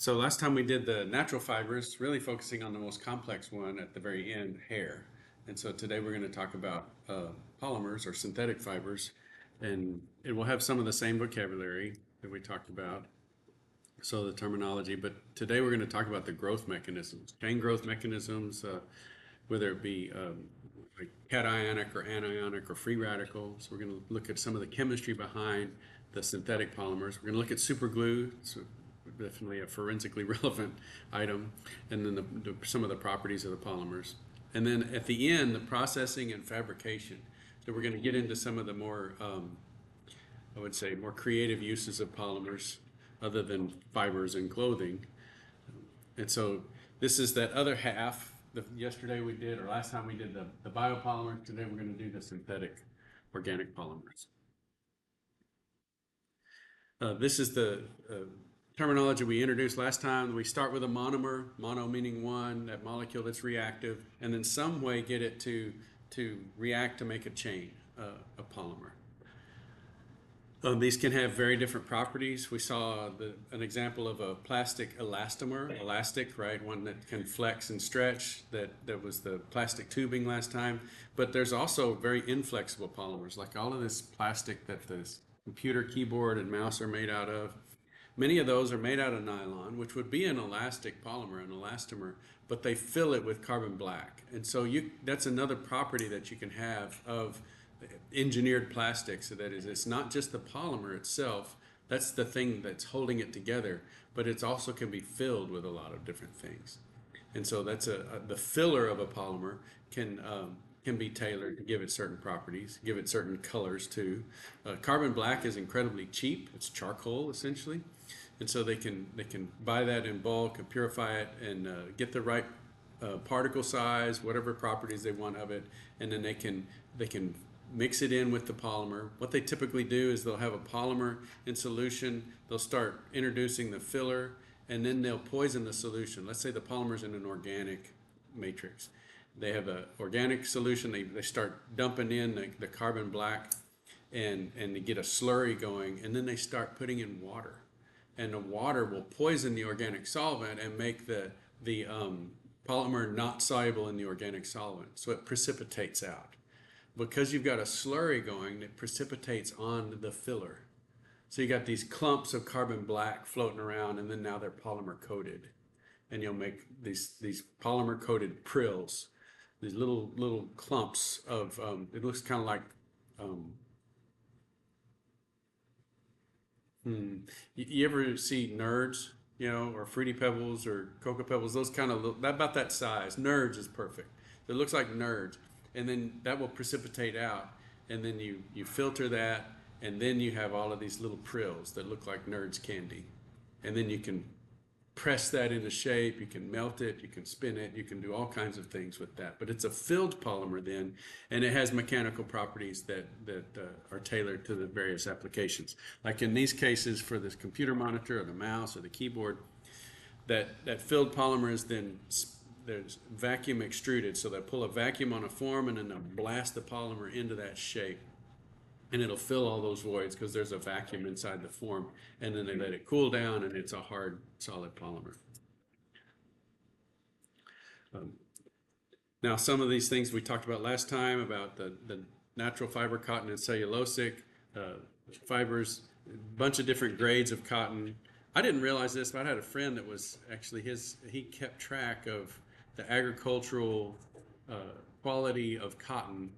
So last time we did the natural fibers, really focusing on the most complex one at the very end, hair. And so today we're going to talk about polymers or synthetic fibers, and it will have some of the same vocabulary that we talked about, so the terminology, but today we're going to talk about the growth mechanisms, chain growth mechanisms, whether it be like cationic or anionic or free radicals. We're going to look at some of the chemistry behind the synthetic polymers. We're going to look at superglue. It's definitely a forensically relevant item, and then some of the properties of the polymers. And then at the end, the processing and fabrication. So we're going to get into some of the more, I would say, more creative uses of polymers other than fibers and clothing. And so this is that other half. Yesterday we did, or last time we did the biopolymer. Today we're going to do the synthetic organic polymers. This is the terminology we introduced last time. We start with a monomer, mono meaning one, that molecule that's reactive, and then some way get it to react to make a chain, a polymer. These can have very different properties. We saw an example of a plastic elastomer, elastic, right? One that can flex and stretch. That was the plastic tubing last time. But there's also very inflexible polymers, like all of this plastic that the computer keyboard and mouse are made out of. Many of those are made out of nylon, which would be an elastic polymer, an elastomer, but they fill it with carbon black. And so that's another property that you can have of engineered plastics. So that is, it's not just the polymer itself, that's the thing that's holding it together, but it also can be filled with a lot of different things. And so that's the filler of a polymer can be tailored to give it certain properties, give it certain colors too. Carbon black is incredibly cheap. It's charcoal essentially, and so they can buy that in bulk and purify it and get the right particle size, whatever properties they want of it, and then they can mix it in with the polymer. What they typically do is they'll have a polymer in solution, they'll start introducing the filler, and then they'll poison the solution. Let's say the polymer's in an organic matrix. They have an organic solution, they start dumping in the carbon black and they get a slurry going, and then they start putting in water. And the water will poison the organic solvent and make the polymer not soluble in the organic solvent. So it precipitates out. Because you've got a slurry going, it precipitates on the filler. So you got these clumps of carbon black floating around, and then now they're polymer coated. And you'll make these polymer coated prills, these little clumps of, it looks kind of like, you ever see nerds, or Fruity Pebbles or Cocoa Pebbles, those kind of, about that size. Nerds is perfect. It looks like nerds. And then that will precipitate out, and then you filter that, and then you have all of these little prills that look like Nerds candy. And then you can press that into shape, you can melt it, you can spin it, you can do all kinds of things with that. But it's a filled polymer then, and it has mechanical properties that are tailored to the various applications. Like in these cases for this computer monitor or the mouse or the keyboard, that filled polymer is then there's vacuum extruded, so they pull a vacuum on a form and then they'll blast the polymer into that shape, and it'll fill all those voids because there's a vacuum inside the form, and then they let it cool down and it's a hard solid polymer. Now some of these things we talked about last time about the natural fiber cotton and cellulosic fibers, a bunch of different grades of cotton. I didn't realize this, but I had a friend that was actually he kept track of the agricultural quality of cotton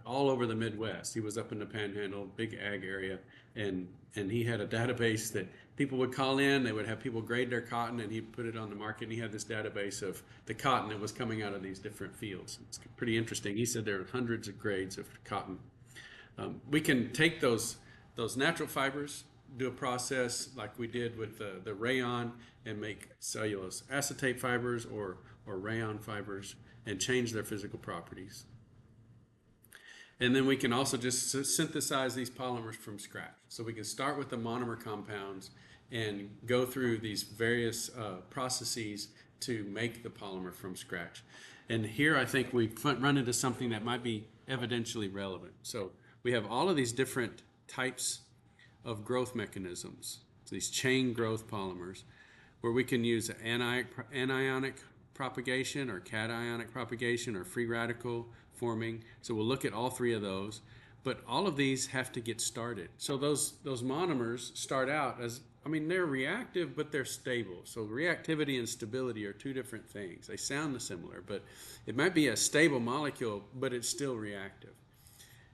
all over the Midwest. He was up in the Panhandle, big ag area, and he had a database that people would call in. They would have people grade their cotton, and he'd put it on the market. And he had this database of the cotton that was coming out of these different fields. It's pretty interesting. He said there are hundreds of grades of cotton. We can take those natural fibers, do a process like we did with the rayon, and make cellulose acetate fibers or rayon fibers and change their physical properties. And then we can also just synthesize these polymers from scratch. So we can start with the monomer compounds and go through these various processes to make the polymer from scratch. And here I think we run into something that might be evidentially relevant. So we have all of these different types of growth mechanisms, these chain growth polymers. where we can use anionic propagation or cationic propagation or free radical forming. So we'll look at all three of those. But all of these have to get started. So those monomers start out as, I mean, they're reactive, but they're stable. So reactivity and stability are two different things. They sound similar, but it might be a stable molecule, but it's still reactive.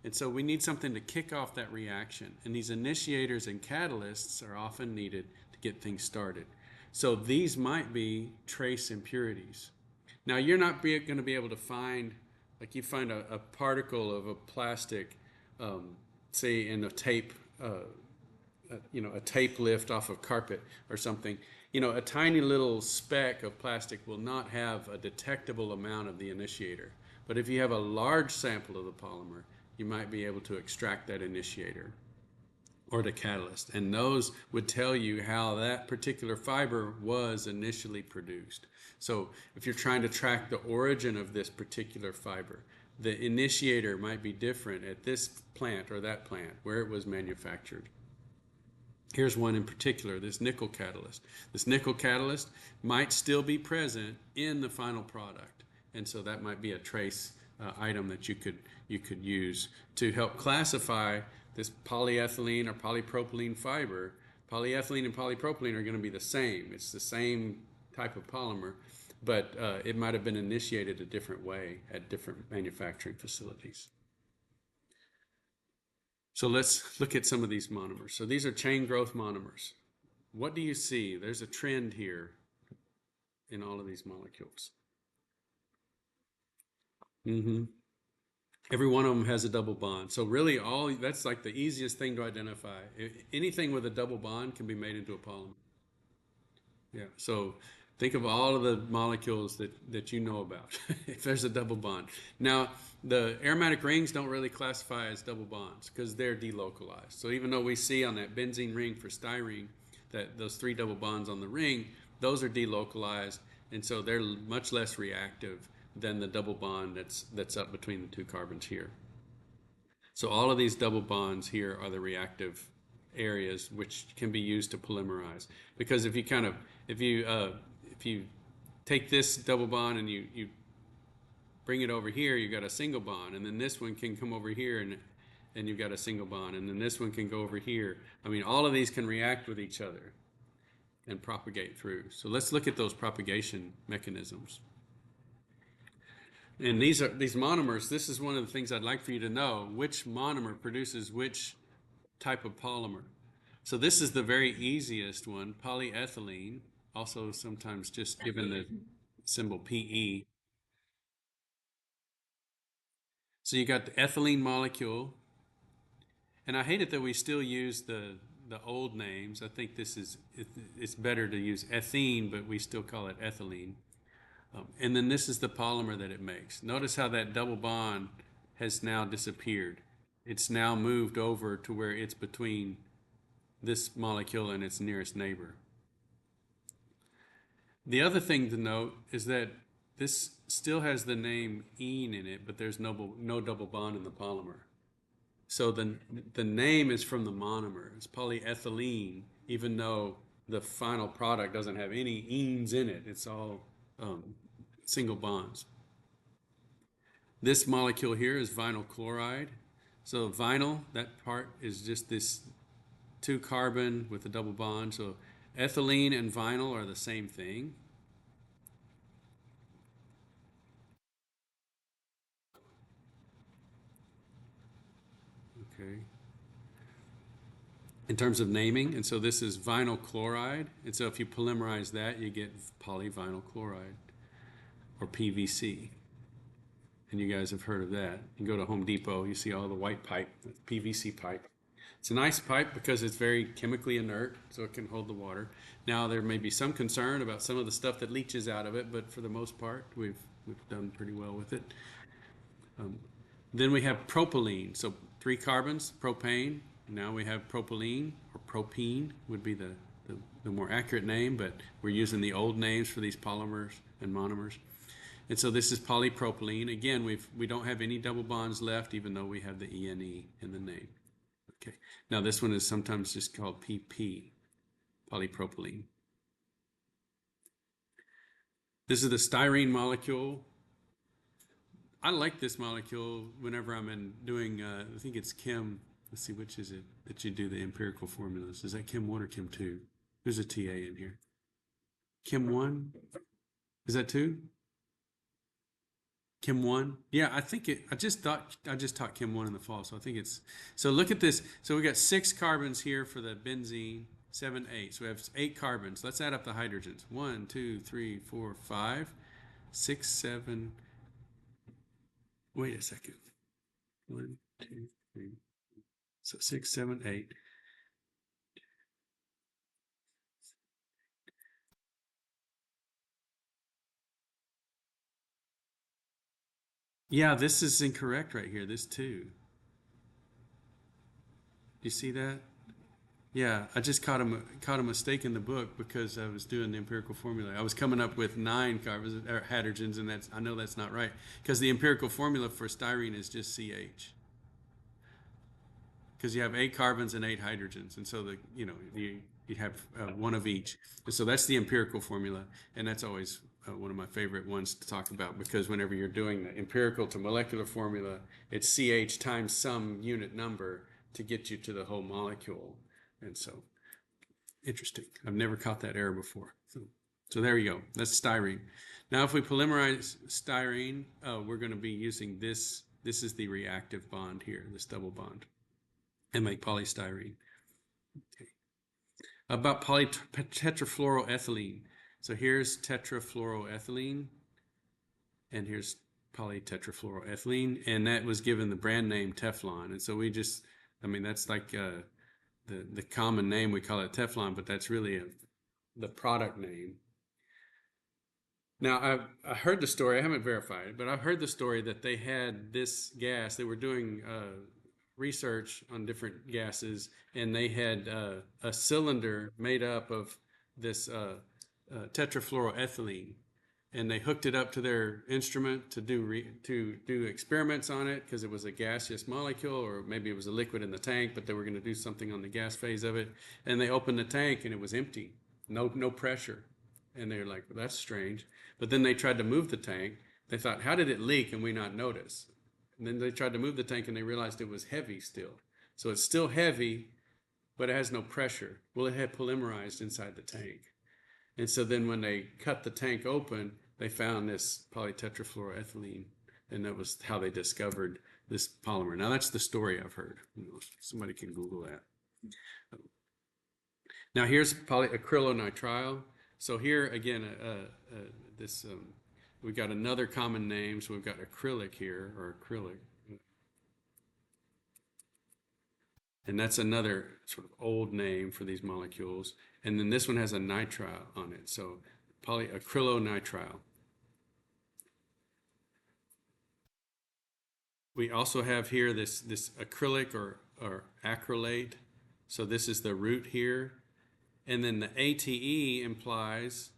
And so we need something to kick off that reaction. And these initiators and catalysts are often needed to get things started. So these might be trace impurities. Now you're not going to be able to find, like you find a particle of a plastic, say in a tape, a tape lift off of carpet or something. A tiny little speck of plastic will not have a detectable amount of the initiator. But if you have a large sample of the polymer, you might be able to extract that initiator or the catalyst. And those would tell you how that particular fiber was initially produced. So if you're trying to track the origin of this particular fiber, the initiator might be different at this plant or that plant where it was manufactured. Here's one in particular, this nickel catalyst. This nickel catalyst might still be present in the final product. And so that might be a trace item that you could use to help classify this polyethylene or polypropylene fiber. Polyethylene and polypropylene are going to be the same. It's the same type of polymer, but it might have been initiated a different way at different manufacturing facilities. So let's look at some of these monomers. So these are chain growth monomers. What do you see? There's a trend here in all of these molecules. Every one of them has a double bond. So really that's like the easiest thing to identify. Anything with a double bond can be made into a polymer. Yeah, so think of all of the molecules that you know about if there's a double bond. Now, the aromatic rings don't really classify as double bonds because they're delocalized. So even though we see on that benzene ring for styrene that those 3 double bonds on the ring, those are delocalized, and so they're much less reactive than the double bond that's up between the 2 carbons here. So all of these double bonds here are the reactive areas which can be used to polymerize. Because if you take this double bond and you bring it over here, you've got a single bond, and then this one can come over here and you've got a single bond, and then this one can go over here. I mean, all of these can react with each other and propagate through. So let's look at those propagation mechanisms. And these monomers, this is one of the things I'd like for you to know, which monomer produces which type of polymer. So this is the very easiest one, polyethylene, also sometimes just given the symbol PE. So you got the ethylene molecule, and I hate it that we still use the old names. I think it's better to use ethene, but we still call it ethylene. And then this is the polymer that it makes. Notice how that double bond has now disappeared. It's now moved over to where it's between this molecule and its nearest neighbor. The other thing to note is that this still has the name ene in it, but there's no double bond in the polymer. So the name is from the monomer. It's polyethylene, even though the final product doesn't have any enes in it. It's all single bonds. This molecule here is vinyl chloride. So vinyl, that part is just this 2 carbon with a double bond. So ethylene and vinyl are the same thing. Okay. In terms of naming, and so this is vinyl chloride, and so if you polymerize that, you get polyvinyl chloride, or PVC. And you guys have heard of that. You go to Home Depot, you see all the white pipe, PVC pipe. It's a nice pipe because it's very chemically inert, so it can hold the water. Now there may be some concern about some of the stuff that leaches out of it, but for the most part, we've done pretty well with it. Then we have propylene, so 3 carbons, propane. Now we have propylene, or propene would be the more accurate name, but we're using the old names for these polymers and monomers. And so this is polypropylene. Again, we don't have any double bonds left, even though we have the ENE in the name. Okay. Now this one is sometimes just called PP, polypropylene. This is the styrene molecule. I like this molecule whenever I'm doing, I think it's Chem. Let's see, which is it that you do the empirical formulas? Is that Chem 1 or Chem 2? There's a TA in here. Chem 1? Is that 2? Chem 1? Yeah, I just taught Chem 1 in the fall, so I think it's, so look at this. So we got 6 carbons here for the benzene, 7, 8. So we have 8 carbons. Let's add up the hydrogens. 1, 2, 3, 4, 5, 6, 7. Wait a second. 1, 2, 3. So 6, 7, 8. Yeah, this is incorrect right here. This 2. You see that? Yeah, I just caught a mistake in the book because I was doing the empirical formula. I was coming up with 9 carbons or hydrogens, and I know that's not right because the empirical formula for styrene is just CH. Because you have 8 carbons and 8 hydrogens, and so you have one of each. And so that's the empirical formula, and that's always one of my favorite ones to talk about because whenever you're doing the empirical to molecular formula, it's CH times some unit number to get you to the whole molecule. And so, interesting. I've never caught that error before. So there you go. That's styrene. Now, if we polymerize styrene, we're going to be using this. This is the reactive bond here, this double bond, and make polystyrene. Okay. About tetrafluoroethylene. So here's tetrafluoroethylene, and here's polytetrafluoroethylene, and that was given the brand name Teflon. And so we just, I mean, that's like the common name, we call it Teflon, but that's really the product name. Now, I heard the story, I haven't verified it, but I've heard the story that they had this gas, they were doing research on different gases, and they had a cylinder made up of this tetrafluoroethylene, and they hooked it up to their instrument to do experiments on it because it was a gaseous molecule, or maybe it was a liquid in the tank, but they were going to do something on the gas phase of it. And they opened the tank and it was empty, no pressure. And they were like, well, that's strange. But then they tried to move the tank. They thought, how did it leak and we not notice? And then they tried to move the tank and they realized it was heavy still. So it's still heavy, but it has no pressure. Well, it had polymerized inside the tank. And so then when they cut the tank open, they found this polytetrafluoroethylene, and that was how they discovered this polymer. Now that's the story I've heard. Somebody can Google that. Now here's polyacrylonitrile. So here again, we've got another common name. So we've got acrylic here, or acrylic. And that's another sort of old name for these molecules. And then this one has a nitrile on it. So polyacrylonitrile. We also have here this acrylic or acrylate. So this is the root here. And then the ATE implies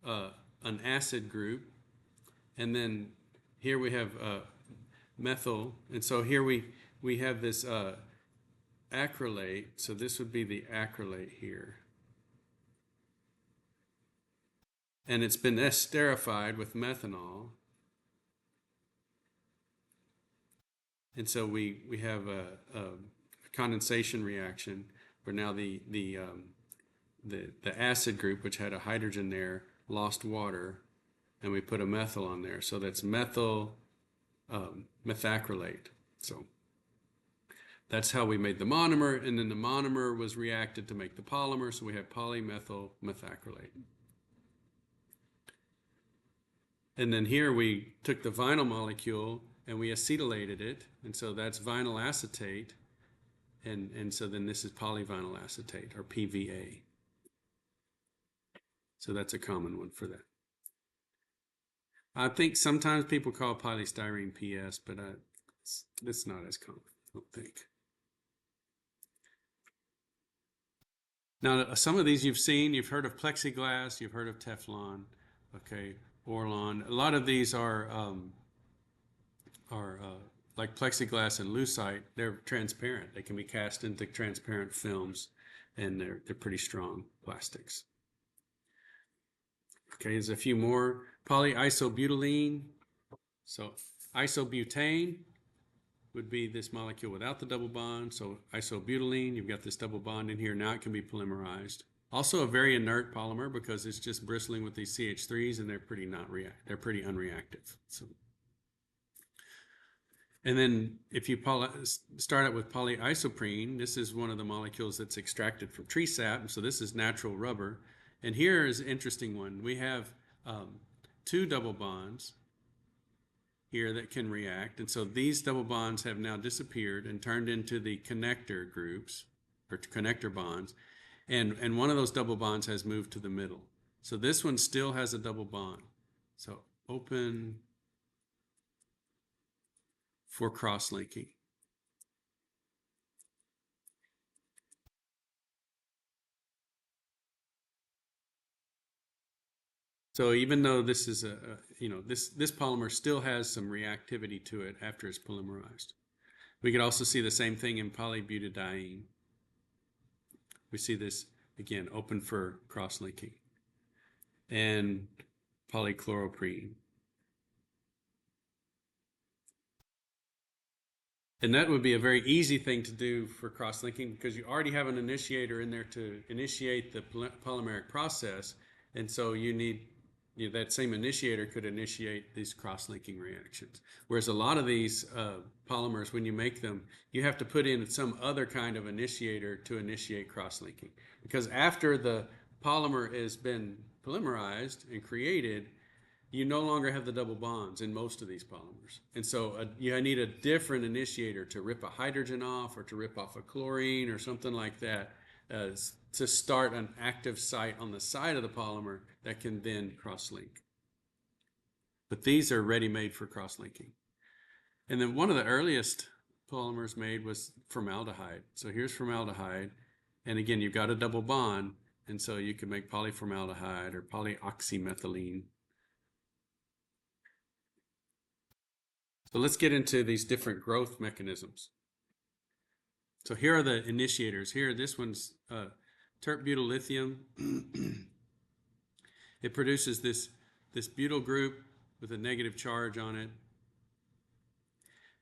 an acid group. And then here we have methyl. And so here we have this acrylate. So this would be the acrylate here. And it's been esterified with methanol. And so we have a condensation reaction where now the acid group, which had a hydrogen there, lost water, and we put a methyl on there. So that's methyl methacrylate. So that's how we made the monomer, and then the monomer was reacted to make the polymer, so we have polymethyl methacrylate. And then here we took the vinyl molecule and we acetylated it, and so that's vinyl acetate, and so then this is polyvinyl acetate, or PVA. So that's a common one for that. I think sometimes people call polystyrene PS, but it's not as common, I don't think. Now, some of these you've heard of plexiglass, you've heard of Teflon, okay, Orlon. A lot of these are like plexiglass and lucite. They're transparent. They can be cast into transparent films, and they're pretty strong plastics. Okay, there's a few more. Polyisobutylene. So isobutane would be this molecule without the double bond. So isobutylene, you've got this double bond in here. Now it can be polymerized. Also a very inert polymer because it's just bristling with these CH3s and they're pretty unreactive. So, and then if you start out with polyisoprene, this is one of the molecules that's extracted from tree sap. So this is natural rubber. And here is an interesting one. We have two double bonds here that can react. And so these double bonds have now disappeared and turned into the connector groups or connector bonds. And one of those double bonds has moved to the middle. So this one still has a double bond. So open for cross-linking. So even though this is this polymer still has some reactivity to it after it's polymerized. We could also see the same thing in polybutadiene. We see this again, open for cross-linking. And polychloroprene. And that would be a very easy thing to do for cross-linking because you already have an initiator in there to initiate the polymeric process. And so you need that same initiator could initiate these cross-linking reactions. Whereas a lot of these polymers, when you make them, you have to put in some other kind of initiator to initiate cross-linking. Because after the polymer has been polymerized and created, you no longer have the double bonds in most of these polymers. And so you need a different initiator to rip a hydrogen off or to rip off a chlorine or something like that to start an active site on the side of the polymer that can then cross-link. But these are ready-made for cross-linking. And then one of the earliest polymers made was formaldehyde. So here's formaldehyde. And again, you've got a double bond. And so you can make polyformaldehyde or polyoxymethylene. So let's get into these different growth mechanisms. So here are the initiators. Here, this one's tert-butyllithium. It produces this butyl group with a negative charge on it.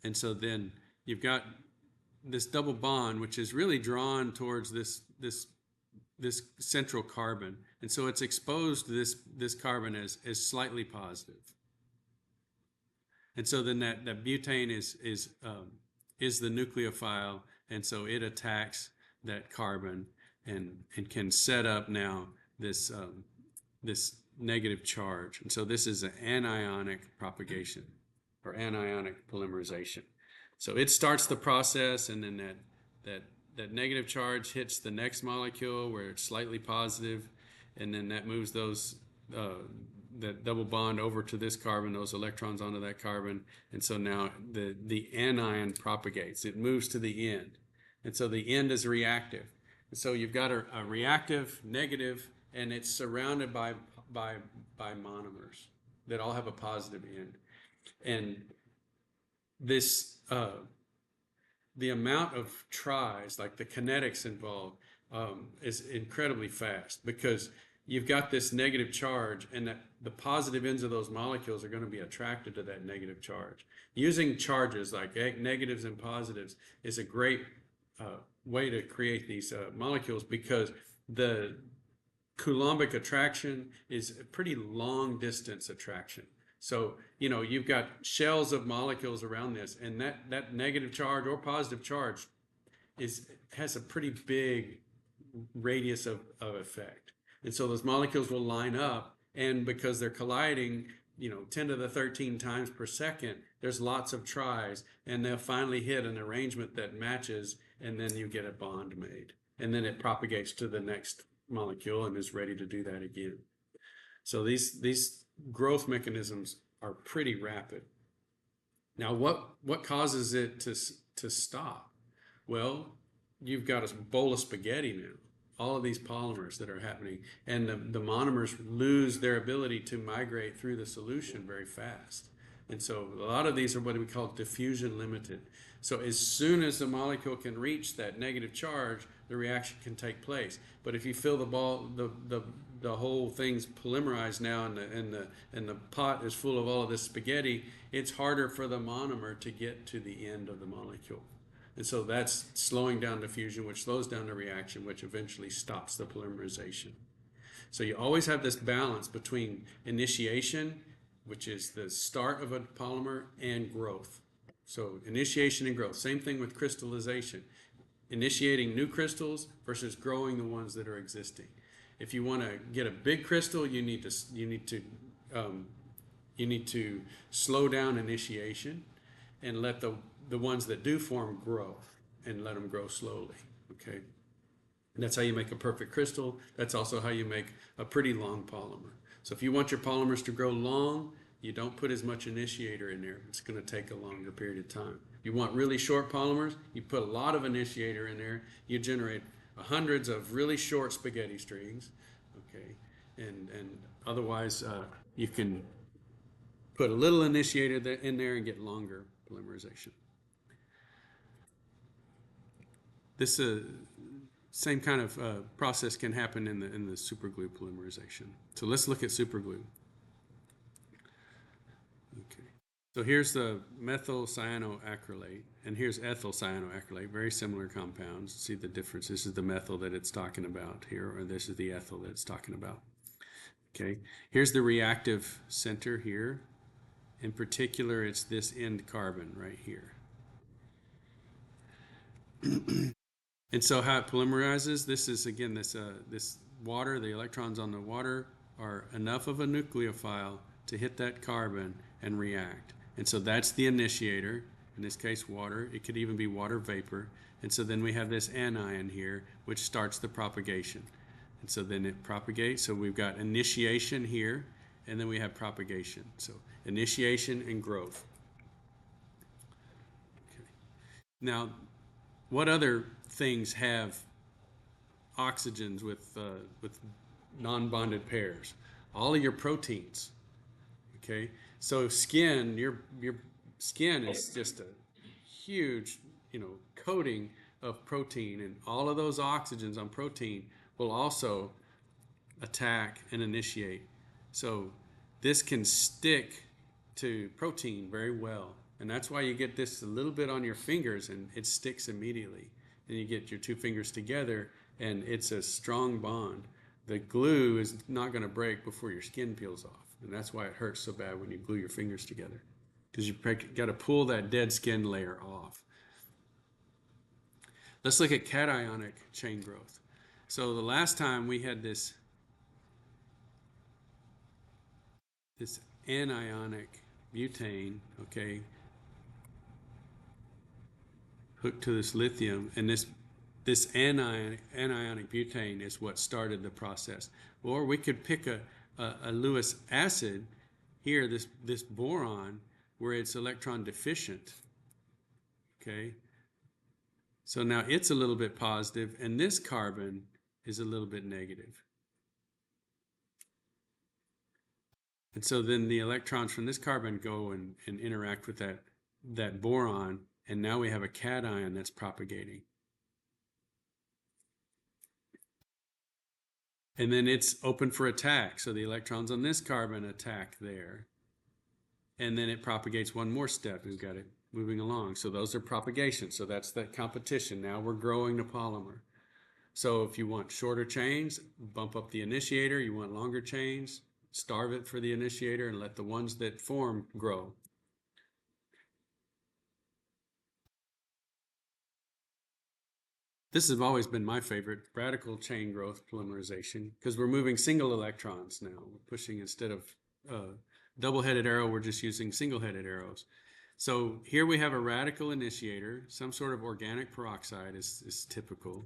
And so then you've got this double bond, which is really drawn towards this central carbon. And so it's exposed this carbon as slightly positive. And so then that butane is the nucleophile, and so it attacks that carbon and can set up now this negative charge. And so this is an anionic propagation or anionic polymerization. So it starts the process, and then that negative charge hits the next molecule where it's slightly positive, and then that moves that double bond over to this carbon, those electrons onto that carbon, and so now the anion propagates. It moves to the end, and so the end is reactive. And so you've got a reactive negative, and it's surrounded by monomers that all have a positive end. And this the amount of tries, like the kinetics involved, is incredibly fast because you've got this negative charge, and that the positive ends of those molecules are going to be attracted to that negative charge. Using charges like negatives and positives is a great way to create these molecules because the Coulombic attraction is a pretty long distance attraction. So, you've got shells of molecules around this, and that negative charge or positive charge has a pretty big radius of effect. And so those molecules will line up, and because they're colliding, 10 to the 13 times per second, there's lots of tries, and they'll finally hit an arrangement that matches, and then you get a bond made. And then it propagates to the next molecule and is ready to do that again. So these growth mechanisms are pretty rapid. Now, what causes it to stop? Well, you've got a bowl of spaghetti now. All of these polymers that are happening, and the monomers lose their ability to migrate through the solution very fast. And so a lot of these are what we call diffusion limited. So as soon as the molecule can reach that negative charge, the reaction can take place. But if you fill the ball, the whole thing's polymerized now, and the pot is full of all of this spaghetti, it's harder for the monomer to get to the end of the molecule. And so that's slowing down diffusion, which slows down the reaction, which eventually stops the polymerization. So you always have this balance between initiation, which is the start of a polymer, and growth. So initiation and growth. Same thing with crystallization. Initiating new crystals versus growing the ones that are existing. If you want to get a big crystal, you need to slow down initiation and let the ones that do form grow, and let them grow slowly. Okay. And that's how you make a perfect crystal. That's also how you make a pretty long polymer. So if you want your polymers to grow long, you don't put as much initiator in there. It's going to take a longer period of time. You want really short polymers, you put a lot of initiator in there. You generate hundreds of really short spaghetti strings. Okay. And otherwise, you can put a little initiator in there and get longer polymerization. This same kind of process can happen in the superglue polymerization. So let's look at superglue. Okay. So here's the methyl cyanoacrylate, and here's ethyl cyanoacrylate, very similar compounds. See the difference. This is the methyl that it's talking about here, or this is the ethyl that it's talking about. Okay. Here's the reactive center here. In particular, it's this end carbon right here. And so how it polymerizes, this is again this water, the electrons on the water are enough of a nucleophile to hit that carbon and react. And so that's the initiator, in this case water. It could even be water vapor. And so then we have this anion here, which starts the propagation. And so then it propagates. So we've got initiation here, and then we have propagation. So initiation and growth. Okay. Now, what other things have oxygens with non-bonded pairs? All of your proteins. Okay, so skin, your skin is just a huge, coating of protein, and all of those oxygens on protein will also attack and initiate. So this can stick to protein very well, and that's why you get this a little bit on your fingers and it sticks immediately. And you get your two fingers together and it's a strong bond. The glue is not going to break before your skin peels off, and that's why it hurts so bad when you glue your fingers together, because you've got to pull that dead skin layer off. Let's look at cationic chain growth. So the last time we had this anionic butane, okay, hooked to this lithium, and this anionic butane is what started the process. Or we could pick a Lewis acid here, this boron, where it's electron deficient. Okay, so now it's a little bit positive, and this carbon is a little bit negative. And so then the electrons from this carbon go and interact with that boron, and now we have a cation that's propagating. And then it's open for attack. So the electrons on this carbon attack there. And then it propagates one more step. We've got it moving along. So those are propagation. So that's the competition. Now we're growing the polymer. So if you want shorter chains, bump up the initiator. You want longer chains, starve it for the initiator and let the ones that form grow. This has always been my favorite, radical chain growth polymerization, because we're moving single electrons now. We're pushing, instead of double-headed arrow, we're just using single-headed arrows. So here we have a radical initiator. Some sort of organic peroxide is typical.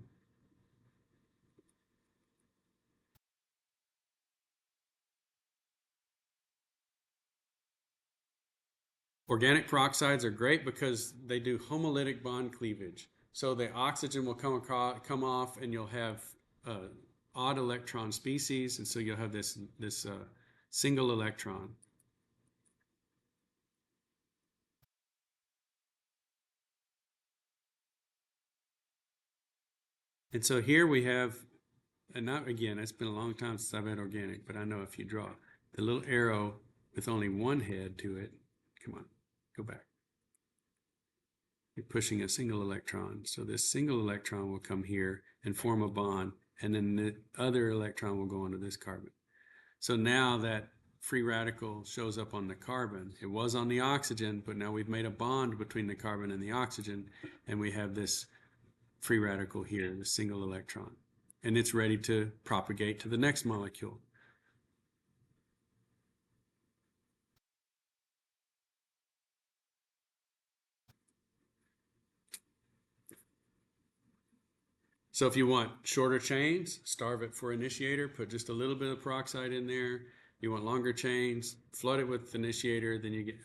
Organic peroxides are great because they do homolytic bond cleavage. So the oxygen will come off, and you'll have odd electron species, and so you'll have this single electron. And so here we have, and not again, it's been a long time since I've had organic, but I know if you draw the little arrow with only one head to it, come on, go back. You're pushing a single electron. So this single electron will come here and form a bond, and then the other electron will go onto this carbon. So now that free radical shows up on the carbon. It was on the oxygen, but now we've made a bond between the carbon and the oxygen, and we have this free radical here, the single electron. And it's ready to propagate to the next molecule. So if you want shorter chains, starve it for initiator, put just a little bit of peroxide in there. You want longer chains, flood it with initiator, then you get,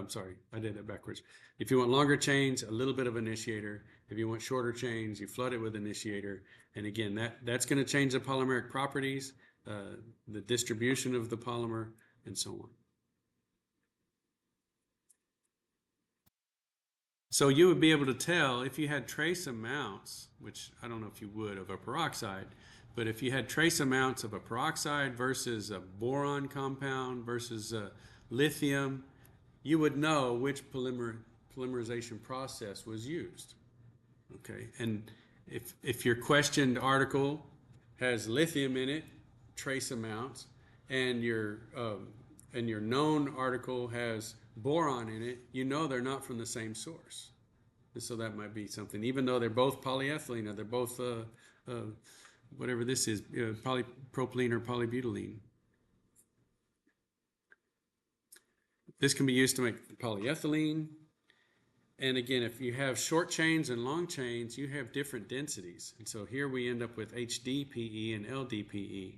sorry, I did that backwards. If you want longer chains, a little bit of initiator. If you want shorter chains, you flood it with initiator. And again, that's going to change the polymeric properties, the distribution of the polymer, and so on. So you would be able to tell if you had trace amounts, which I don't know if you would, of a peroxide, but if you had trace amounts of a peroxide versus a boron compound versus a lithium, you would know which polymerization process was used. Okay, and if your questioned article has lithium in it, trace amounts, and your known article has boron in it, you know they're not from the same source. And so that might be something, even though they're both polyethylene or they're both whatever this is, polypropylene or polybutylene. This can be used to make polyethylene. And again, if you have short chains and long chains, you have different densities. And so here we end up with HDPE and LDPE.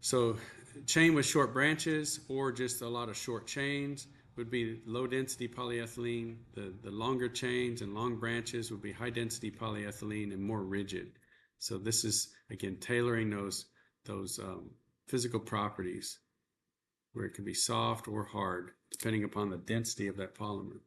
So chain with short branches or just a lot of short chains would be low density polyethylene. The longer chains and long branches would be high density polyethylene and more rigid. So this is, again, tailoring those physical properties where it can be soft or hard, depending upon the density of that polymer.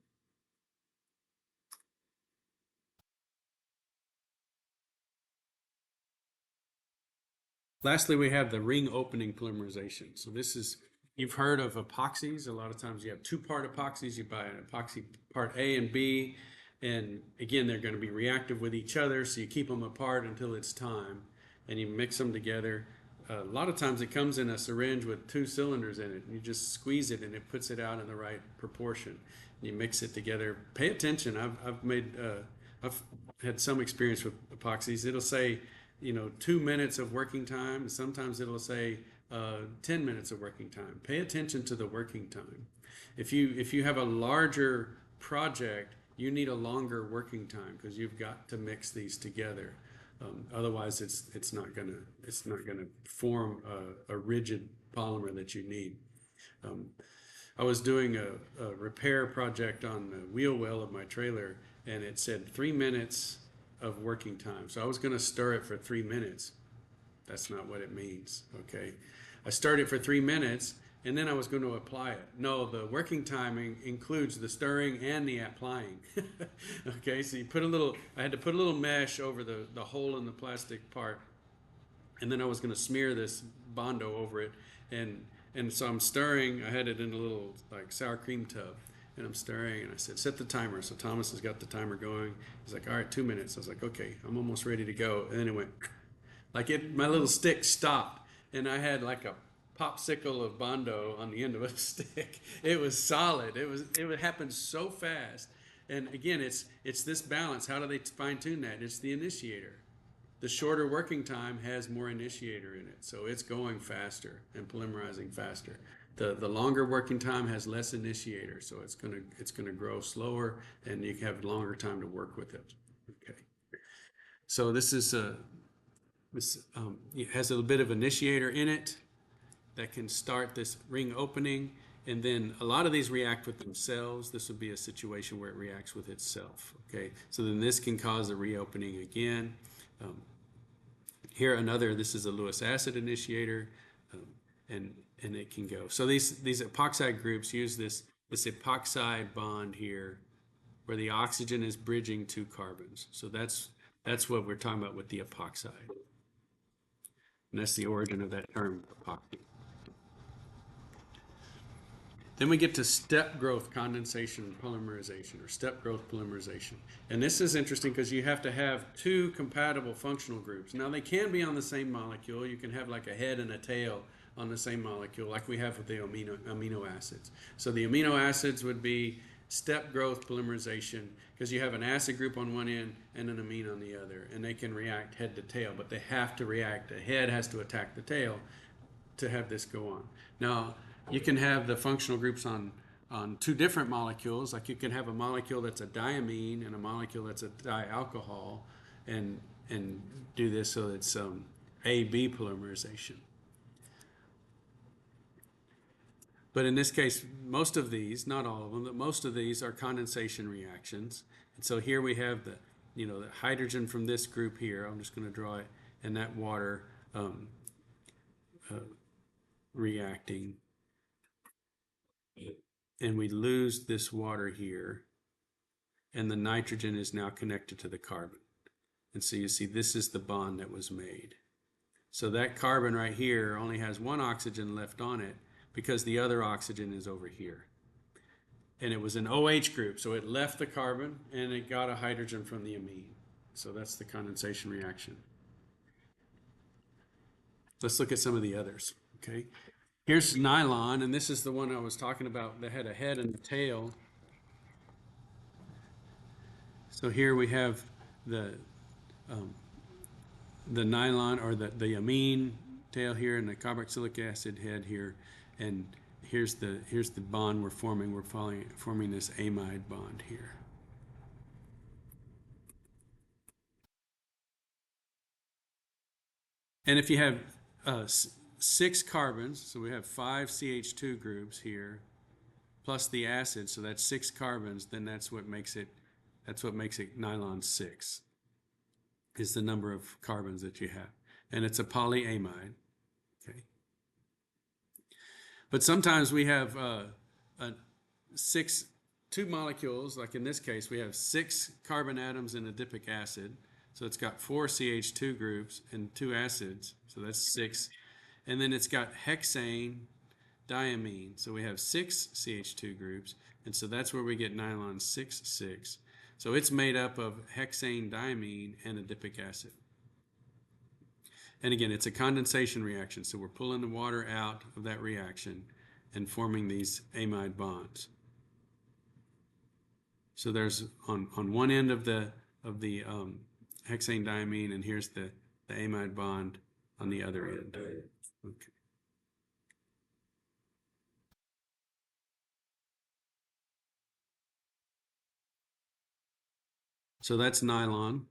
Lastly, we have the ring opening polymerization. So this is, you've heard of epoxies. A lot of times you have two-part epoxies. You buy an epoxy part A and B, and again, they're going to be reactive with each other, so you keep them apart until it's time, and you mix them together. A lot of times it comes in a syringe with two cylinders in it. You just squeeze it and it puts it out in the right proportion. You mix it together. Pay attention. I've had some experience with epoxies. It'll say 2 minutes of working time, and sometimes it'll say 10 minutes of working time. Pay attention to the working time. If you have a larger project, you need a longer working time because you've got to mix these together. Otherwise, it's not gonna form a rigid polymer that you need. I was doing a repair project on the wheel well of my trailer, and it said 3 minutes of working time. So I was going to stir it for 3 minutes. That's not what it means, okay? I stirred it for 3 minutes, and then I was going to apply it. No, the working time includes the stirring and the applying. Okay, so I had to put a little mesh over the hole in the plastic part, and then I was going to smear this Bondo over it, and so I'm stirring. I had it in a little like sour cream tub, and I'm stirring, and I said, set the timer. So Thomas has got the timer going. He's like, all right, 2 minutes. I was like, okay, I'm almost ready to go. And then it went, my little stick stopped, and I had like a popsicle of Bondo on the end of a stick. It was solid. It happened so fast. And again, it's this balance. How do they fine tune that? It's the initiator. The shorter working time has more initiator in it, so it's going faster and polymerizing faster. The longer working time has less initiator, so it's gonna grow slower, and you have longer time to work with it. Okay, so this it has a bit of initiator in it that can start this ring opening, and then a lot of these react with themselves. This would be a situation where it reacts with itself. Okay, so then this can cause a reopening again. Here this is a Lewis acid initiator, and it can go. So these epoxide groups use this epoxide bond here, where the oxygen is bridging two carbons. So that's That's what we're talking about with the epoxide. And that's the origin of that term, epoxy. Then we get to step growth condensation polymerization, or step growth polymerization. And this is interesting because you have to have two compatible functional groups. Now they can be on the same molecule. You can have like a head and a tail on the same molecule, like we have with the amino acids. So the amino acids would be step growth polymerization because you have an acid group on one end and an amine on the other, and they can react head to tail, but they have to react. The head has to attack the tail to have this go on. Now, you can have the functional groups on two different molecules. Like you can have a molecule that's a diamine and a molecule that's a dialcohol, and do this so it's AB polymerization. But in this case, most of these, not all of them, but most of these are condensation reactions. And so here we have the hydrogen from this group here. I'm just going to draw it, and that water reacting. And we lose this water here, and the nitrogen is now connected to the carbon. And so you see this is the bond that was made. So that carbon right here only has one oxygen left on it because the other oxygen is over here. And it was an OH group, so it left the carbon and it got a hydrogen from the amine. So that's the condensation reaction. Let's look at some of the others, okay? Here's nylon, and this is the one I was talking about that had a head and a tail. So here we have the nylon, or the amine tail here, and the carboxylic acid head here, and here's the bond we're forming. We're forming this amide bond here. And if you have 6 carbons, so we have 5 CH2 groups here, plus the acid, so that's 6 carbons, then that's what makes it nylon 6, is the number of carbons that you have. And it's a polyamide, okay? But sometimes we have two molecules, like in this case, we have 6 carbon atoms in adipic acid. So it's got 4 CH2 groups and 2 acids, so that's 6. And then it's got hexane diamine, so we have 6 CH2 groups, and so that's where we get nylon 6,6. So it's made up of hexane diamine and adipic acid. And again, it's a condensation reaction, so we're pulling the water out of that reaction and forming these amide bonds. So there's on one end of the hexane diamine, and here's the amide bond on the other end. Okay. So that's nylon.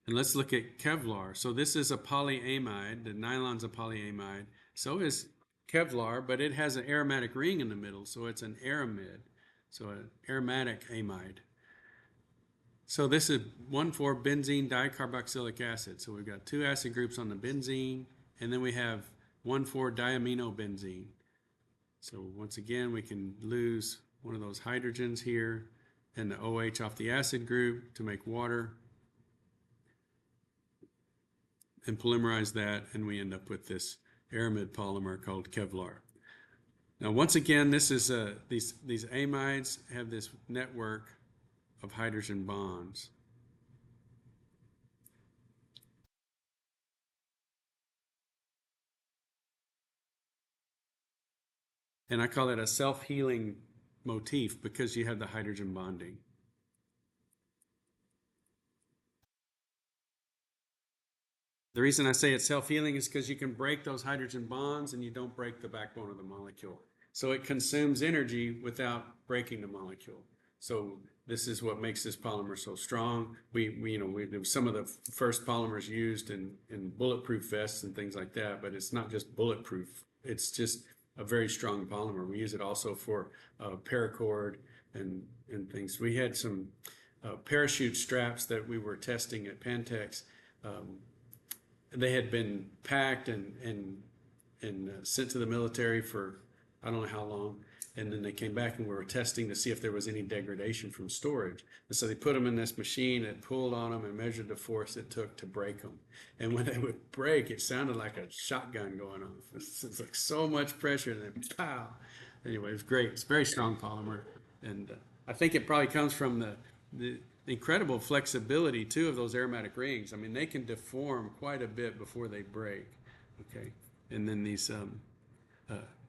And let's look at Kevlar. So this is a polyamide. The nylon's a polyamide. So is Kevlar, but it has an aromatic ring in the middle, so it's an aramid. So an aromatic amide. So this is 1,4-benzene dicarboxylic acid. So we've got 2 acid groups on the benzene, and then we have 1,4-diaminobenzene. So once again, we can lose one of those hydrogens here and the OH off the acid group to make water, and polymerize that, and we end up with this aramid polymer called Kevlar. Now, once again, this is these amides have this network of hydrogen bonds. And I call it a self-healing motif because you have the hydrogen bonding. The reason I say it's self-healing is because you can break those hydrogen bonds and you don't break the backbone of the molecule. So it consumes energy without breaking the molecule. So this is what makes this polymer so strong. We some of the first polymers used in bulletproof vests and things like that, but it's not just bulletproof. It's just a very strong polymer. We use it also for paracord and things. We had some parachute straps that we were testing at Pantex. They had been packed and sent to the military for I don't know how long, And then they came back and we were testing to see if there was any degradation from storage. And so they put them in this machine and pulled on them and measured the force it took to break them. And when they would break, it sounded like a shotgun going off. It's like so much pressure and then pow. Anyway, it was great. It's very strong polymer. And I think it probably comes from the incredible flexibility too of those aromatic rings. I mean, they can deform quite a bit before they break. Okay. And then these,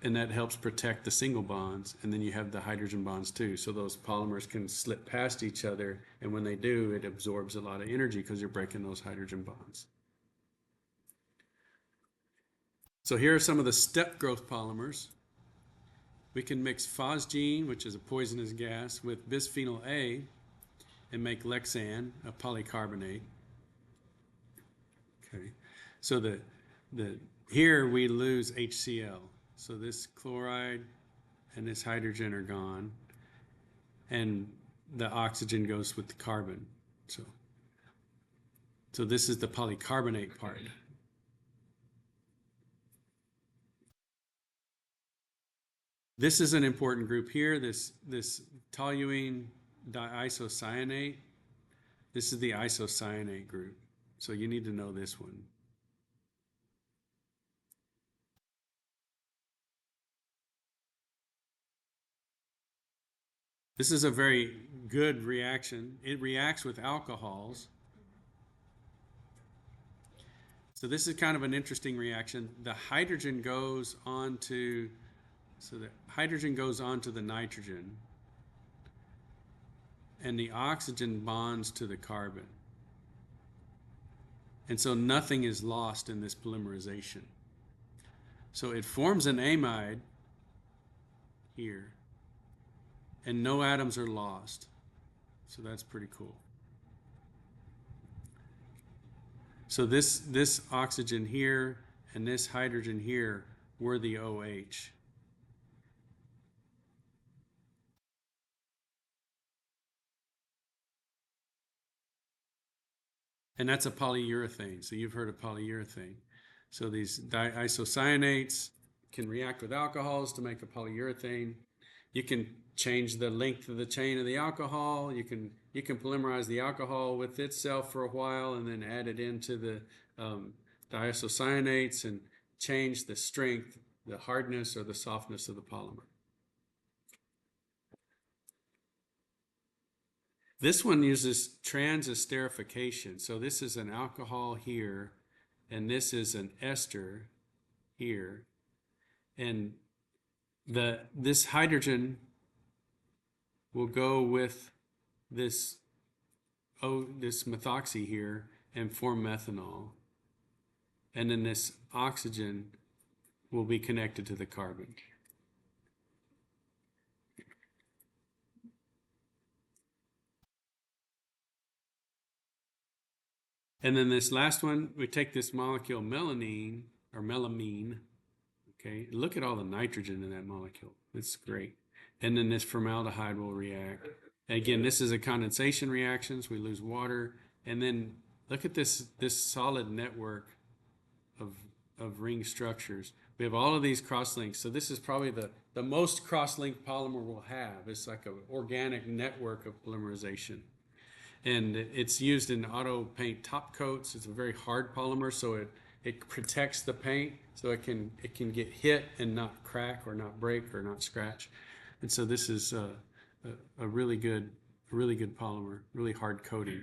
and that helps protect the single bonds, and then you have the hydrogen bonds too, so those polymers can slip past each other, and when they do, it absorbs a lot of energy because you're breaking those hydrogen bonds. So here are some of the step growth polymers. We can mix phosgene, which is a poisonous gas, with bisphenol A and make Lexan, a polycarbonate. Okay, so here we lose HCl. So this chloride and this hydrogen are gone, and the oxygen goes with the carbon. So this is the polycarbonate part. This is an important group here, this toluene diisocyanate. This is the isocyanate group. So you need to know this one. This is a very good reaction. It reacts with alcohols. So this is kind of an interesting reaction. The hydrogen goes onto, so the hydrogen goes onto the nitrogen, and the oxygen bonds to the carbon. And so nothing is lost in this polymerization. So it forms an amide here, and no atoms are lost. So that's pretty cool. So this oxygen here and this hydrogen here were the OH. And that's a polyurethane. So you've heard of polyurethane. So these diisocyanates can react with alcohols to make a polyurethane. You can change the length of the chain of the alcohol. You can polymerize the alcohol with itself for a while and then add it into the diisocyanates and change the strength, the hardness, or the softness of the polymer. This one uses transesterification. So this is an alcohol here, and this is an ester here. And this hydrogen will go with this methoxy here and form methanol. And then this oxygen will be connected to the carbon. And then this last one, we take this molecule melamine, okay? Look at all the nitrogen in that molecule. It's great. And then this formaldehyde will react. Again, this is a condensation reaction, so we lose water. And then look at this solid network of ring structures. We have all of these cross-links. So this is probably the most cross-linked polymer we'll have. It's like an organic network of polymerization. And it's used in auto paint top coats. It's a very hard polymer, so it protects the paint, so it can get hit and not crack or not break or not scratch. And so this is a really good polymer, really hard coating.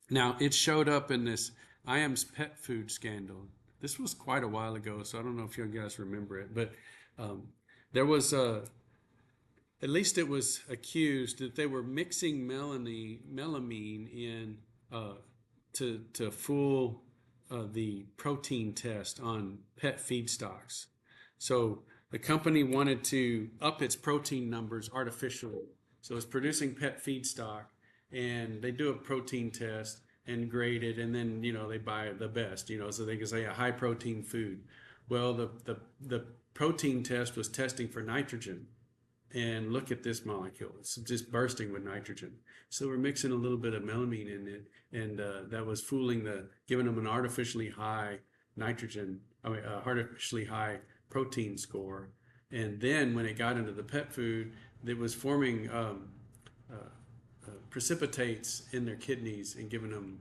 Now it showed up in this IAM's pet food scandal. This was quite a while ago, so I don't know if you guys remember it, but there was at least it was accused that they were mixing melamine in to fool the protein test on pet feedstocks. So the company wanted to up its protein numbers artificially. So it's producing pet feedstock, and they do a protein test and grade it, and then they buy the best, so they can say a high protein food. Well, the protein test was testing for nitrogen. And look at this molecule. It's just bursting with nitrogen. So we're mixing a little bit of melamine in it, and that was giving them an artificially high artificially high protein score. And then when it got into the pet food, it was forming precipitates in their kidneys and giving them,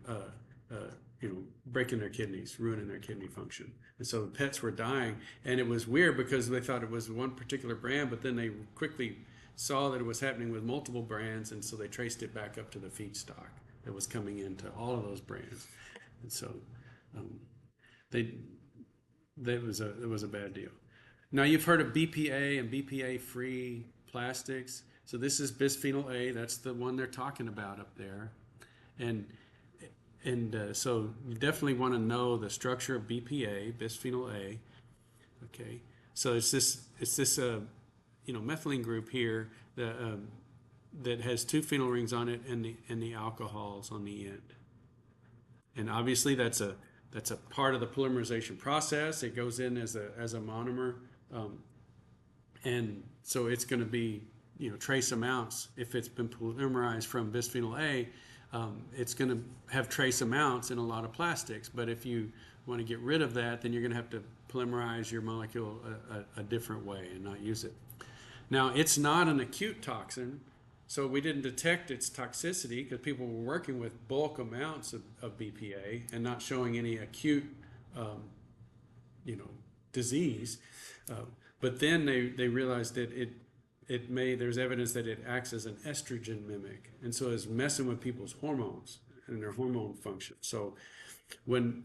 breaking their kidneys, ruining their kidney function. And so the pets were dying. And it was weird because they thought it was one particular brand, but then they quickly saw that it was happening with multiple brands. And so they traced it back up to the feedstock that was coming into all of those brands. And so um, they, it was a bad deal. Now you've heard of BPA and BPA-free plastics. So this is bisphenol A. That's the one they're talking about up there, and so you definitely want to know the structure of BPA, bisphenol A. Okay, so it's this methylene group here that that has two phenyl rings on it and the alcohols on the end. And obviously that's a part of the polymerization process. It goes in as a monomer, and so it's going to be trace amounts. If it's been polymerized from bisphenol A, it's going to have trace amounts in a lot of plastics. But if you want to get rid of that, then you're going to have to polymerize your molecule a different way and not use it. Now, it's not an acute toxin, so we didn't detect its toxicity because people were working with bulk amounts of BPA and not showing any acute, disease. But then they realized that there's evidence that it acts as an estrogen mimic, and so it's messing with people's hormones and their hormone function. So when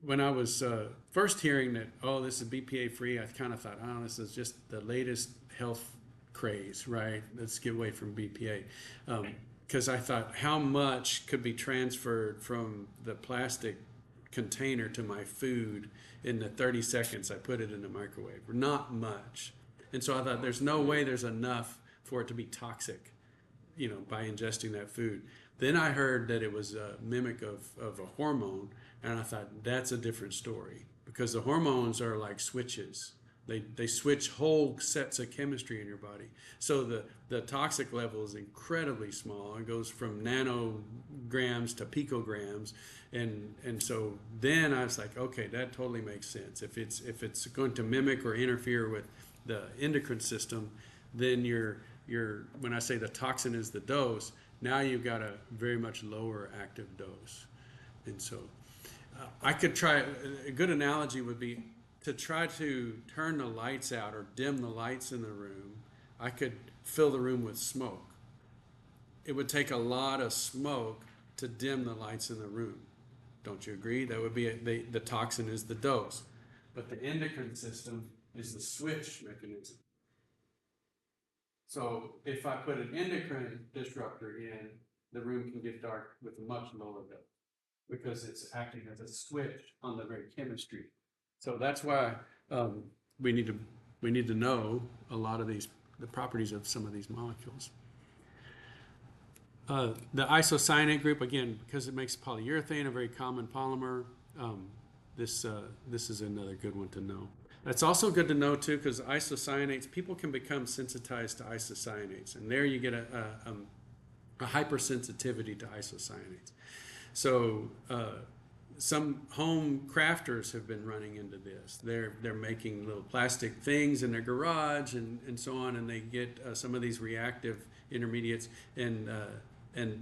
I was first hearing that, oh, this is BPA free, I kind of thought, oh, this is just the latest health craze, right? Let's get away from BPA. Because I thought, how much could be transferred from the plastic container to my food in the 30 seconds I put it in the microwave? Not much. And so I thought, there's no way there's enough for it to be toxic, by ingesting that food. Then I heard that it was a mimic of a hormone, and I thought, that's a different story, because the hormones are like switches. They switch whole sets of chemistry in your body. So the toxic level is incredibly small. It goes from nanograms to picograms. And so then I was like, okay, that totally makes sense. If it's going to mimic or interfere with the endocrine system, then when I say the toxin is the dose, now you've got a very much lower active dose. And so I could try, a good analogy would be to try to turn the lights out or dim the lights in the room. I could fill the room with smoke. It would take a lot of smoke to dim the lights in the room. Don't you agree? That would be the toxin is the dose, but the endocrine system is the switch mechanism. So if I put an endocrine disruptor in, the room can get dark with a much lower dose because it's acting as a switch on the very chemistry. So that's why we need to know a lot of the properties of some of these molecules. The isocyanate group, again, because it makes polyurethane a very common polymer. This is another good one to know. That's also good to know too, because isocyanates, people can become sensitized to isocyanates, and there you get a hypersensitivity to isocyanates. So some home crafters have been running into this. They're making little plastic things in their garage and so on, and they get some of these reactive intermediates, and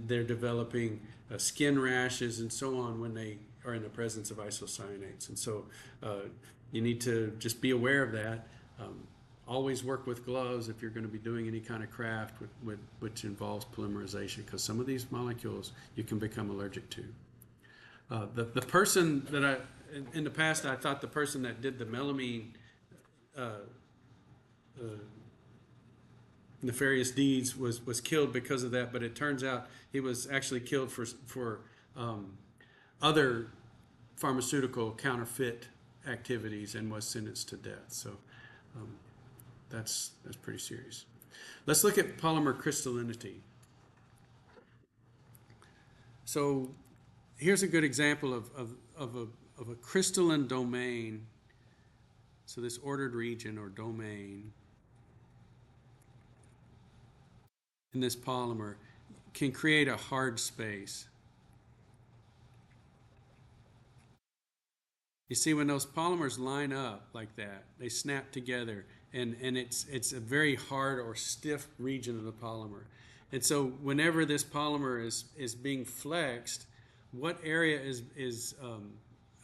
they're developing skin rashes and so on when they are in the presence of isocyanates. And so you need to just be aware of that. Always work with gloves if you're going to be doing any kind of craft which involves polymerization, because some of these molecules you can become allergic to. The person that in the past, I thought the person that did the melamine nefarious deeds was killed because of that, but it turns out he was actually killed for other pharmaceutical counterfeit activities and was sentenced to death. So that's pretty serious. Let's look at polymer crystallinity. So here's a good example of a crystalline domain. So this ordered region or domain in this polymer can create a hard space. You see, when those polymers line up like that, they snap together, and it's a very hard or stiff region of the polymer. And so whenever this polymer is being flexed, what area is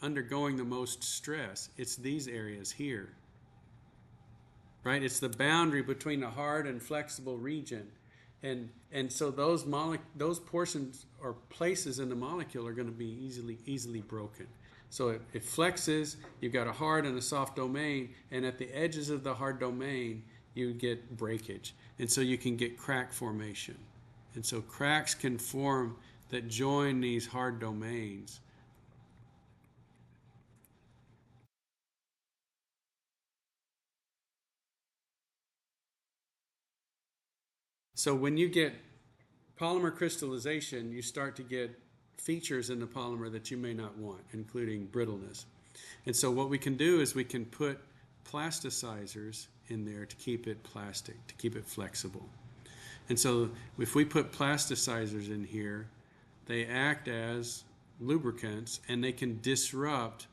undergoing the most stress? It's these areas here, right? It's the boundary between the hard and flexible region. And so those portions or places in the molecule are going to be easily broken. So it flexes, you've got a hard and a soft domain, and at the edges of the hard domain, you get breakage. And so you can get crack formation. And so cracks can form that join these hard domains. So when you get polymer crystallization, you start to get features in the polymer that you may not want, including brittleness. And so what we can do is we can put plasticizers in there to keep it plastic, to keep it flexible. And so if we put plasticizers in here, they act as lubricants and they can disrupt.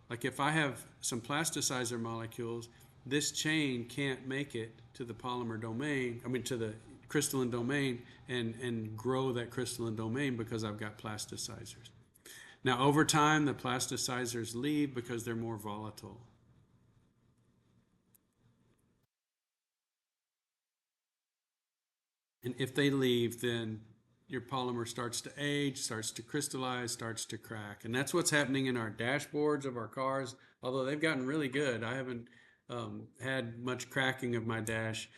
Like if I have some plasticizer molecules, this chain can't make it to the polymer domain, to the crystalline domain and grow that crystalline domain because I've got plasticizers. Now over time the plasticizers leave because they're more volatile. And if they leave, then your polymer starts to age, starts to crystallize, starts to crack. And that's what's happening in our dashboards of our cars, although they've gotten really good. I haven't had much cracking of my dash.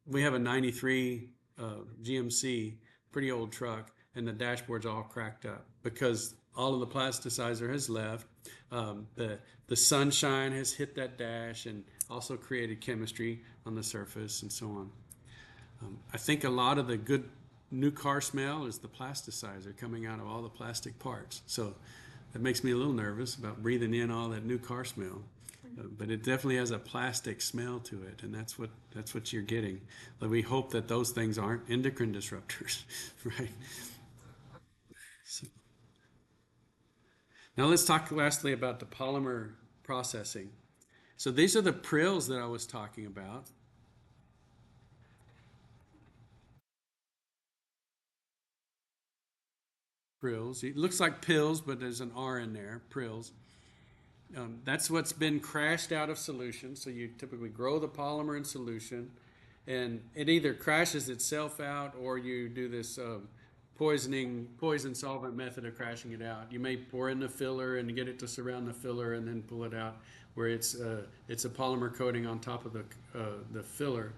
We have a 93 GMC, pretty old truck, and the dashboard's all cracked up because all of the plasticizer has left. The sunshine has hit that dash and also created chemistry on the surface and so on. I think a lot of the good new car smell is the plasticizer coming out of all the plastic parts. So that makes me a little nervous about breathing in all that new car smell. But it definitely has a plastic smell to it, and that's what you're getting. But we hope that those things aren't endocrine disruptors, right? So, now let's talk lastly about the polymer processing. So these are the prills that I was talking about. Prills. It looks like pills, but there's an R in there. Prills. That's what's been crashed out of solution. So you typically grow the polymer in solution, and it either crashes itself out or you do this poison solvent method of crashing it out. You may pour in the filler and get it to surround the filler and then pull it out where it's a polymer coating on top of the filler.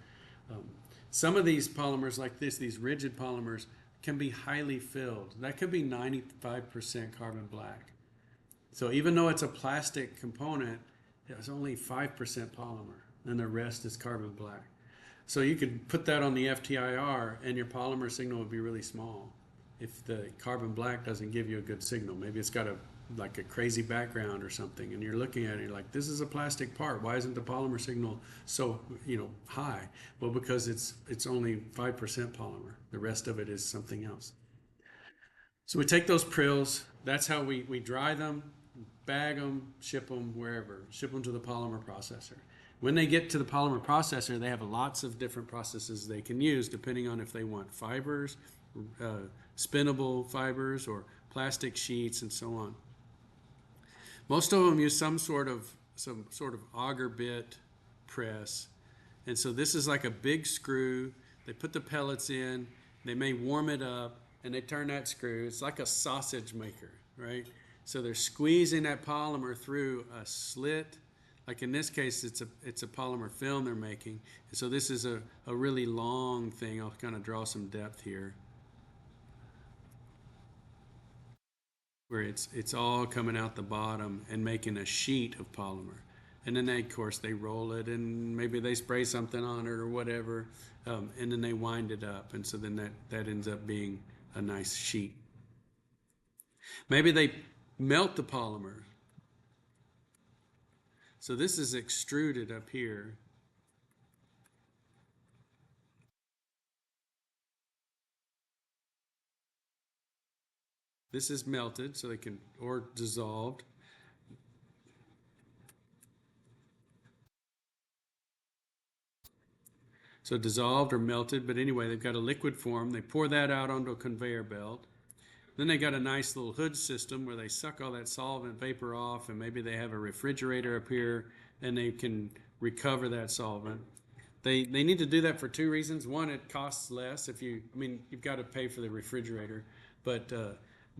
Some of these polymers like this, these rigid polymers, can be highly filled. That could be 95% carbon black. So even though it's a plastic component, it's only 5% polymer, and the rest is carbon black. So you could put that on the FTIR, and your polymer signal would be really small if the carbon black doesn't give you a good signal. Maybe it's got like a crazy background or something, and you're looking at it, you're like, this is a plastic part. Why isn't the polymer signal so high? Well, because it's only 5% polymer. The rest of it is something else. So we take those prills. That's how we dry them, bag them, ship them wherever, ship them to the polymer processor. When they get to the polymer processor, they have lots of different processes they can use depending on if they want fibers, spinnable fibers, or plastic sheets, and so on. Most of them use some sort of auger bit press. And so this is like a big screw. They put the pellets in, they may warm it up, and they turn that screw. It's like a sausage maker, right? So they're squeezing that polymer through a slit. Like in this case, it's a polymer film they're making. And so this is a really long thing. I'll kind of draw some depth here, where it's all coming out the bottom and making a sheet of polymer. And then of course they roll it, and maybe they spray something on it or whatever, and then they wind it up, and so then that ends up being a nice sheet. Maybe they melt the polymer. So this is extruded up here. This is melted, so they can, or dissolved. So dissolved or melted, but anyway, they've got a liquid form. They pour that out onto a conveyor belt. Then they got a nice little hood system where they suck all that solvent vapor off, and maybe they have a refrigerator up here, and they can recover that solvent. They need to do that for two reasons. One, it costs less. You've got to pay for the refrigerator, but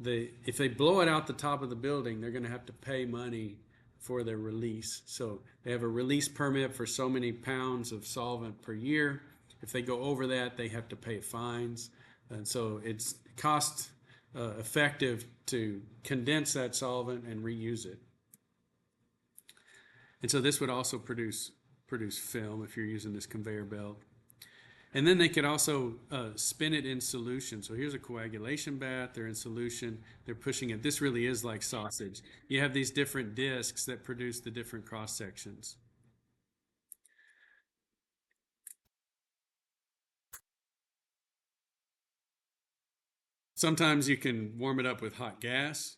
if they blow it out the top of the building, they're going to have to pay money for their release. So they have a release permit for so many pounds of solvent per year. If they go over that, they have to pay fines, and so it's cost effective to condense that solvent and reuse it. And so this would also produce film if you're using this conveyor belt. And then they could also spin it in solution. So here's a coagulation bath. They're in solution. They're pushing it. This really is like sausage. You have these different discs that produce the different cross sections. Sometimes you can warm it up with hot gas.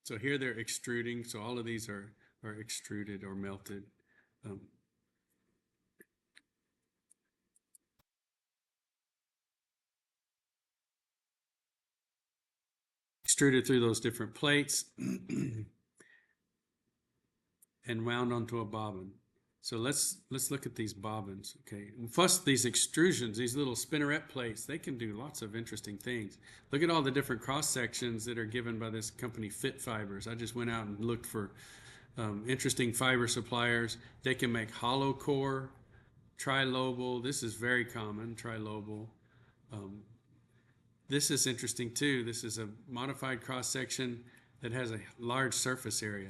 So here they're extruding. So all of these are extruded or melted. Extruded through those different plates and wound onto a bobbin. So let's look at these bobbins, okay? And plus these extrusions, these little spinneret plates, they can do lots of interesting things. Look at all the different cross sections that are given by this company Fit Fibers. I just went out and looked for interesting fiber suppliers. They can make hollow core, trilobal. This is very common, trilobal. This is interesting too. This is a modified cross section that has a large surface area.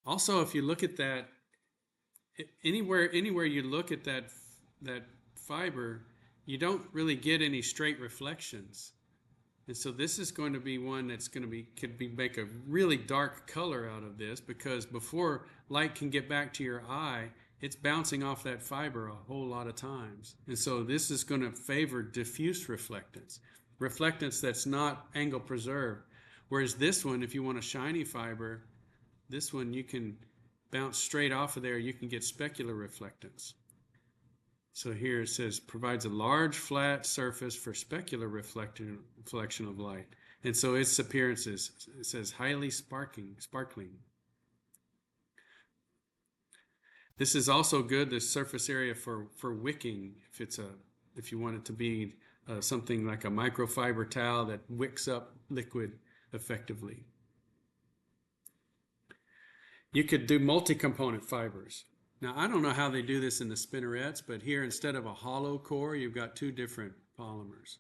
Also, if you look at that, anywhere you look at that fiber, you don't really get any straight reflections. And so this is going to be one that's going to make a really dark color out of this, because before light can get back to your eye, it's bouncing off that fiber a whole lot of times. And so this is going to favor diffuse reflectance that's not angle preserved. Whereas this one, if you want a shiny fiber, this one you can bounce straight off of there, you can get specular reflectance. So here it says provides a large flat surface for specular reflection of light. And so its appearance is, it says highly sparkling. This is also good, the surface area for wicking, if you want it to be something like a microfiber towel that wicks up liquid effectively. You could do multi-component fibers. Now, I don't know how they do this in the spinnerets, but here instead of a hollow core, you've got two different polymers.